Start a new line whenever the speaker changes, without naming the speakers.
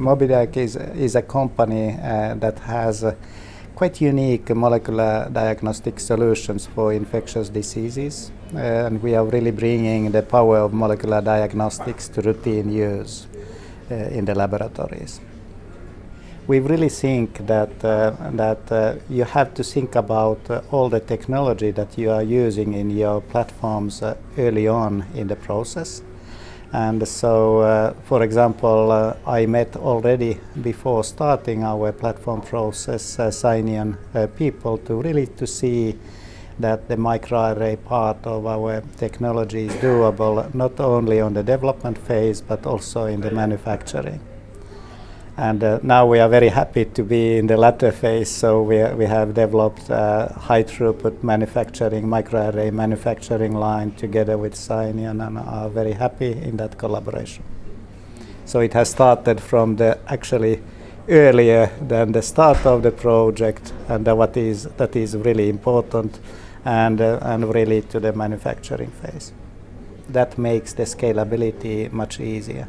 MOBIDIAG is a company that has quite unique molecular diagnostic solutions for infectious diseases, and we are really bringing the power of molecular diagnostics to routine use in the laboratories. We really think that you have to think about all the technology that you are using in your platforms early on in the process. And so, for example, I met already before starting our platform process SCIENION people to see that the microarray part of our technology is doable not only on the development phase but also in the manufacturing. And now we are very happy to be in the latter phase, so we have developed a high throughput manufacturing, microarray manufacturing line together with SCIENION, and are very happy in that collaboration. So it has started from the actually earlier than the start of the project, and that is really important, and really to the manufacturing phase. That makes the scalability much easier.